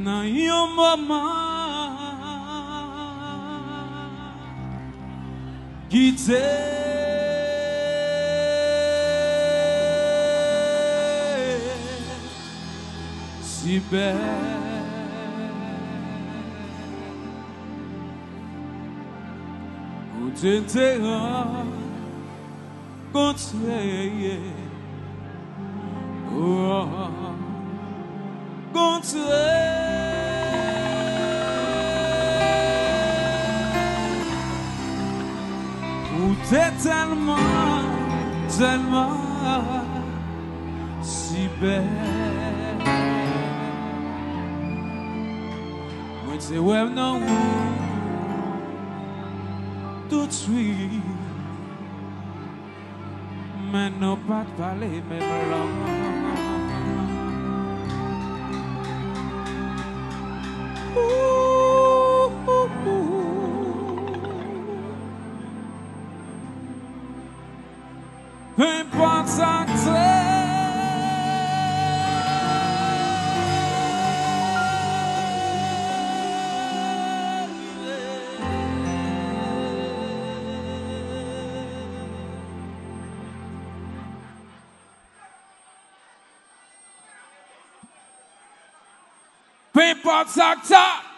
na yo mama Gite si belle T'entera contre contre ou t'es tellement si belle moi t'es ouais non tout de suite, mais non pas de parler même langue. Peu importe ça que c'est. Peu importe ça que ça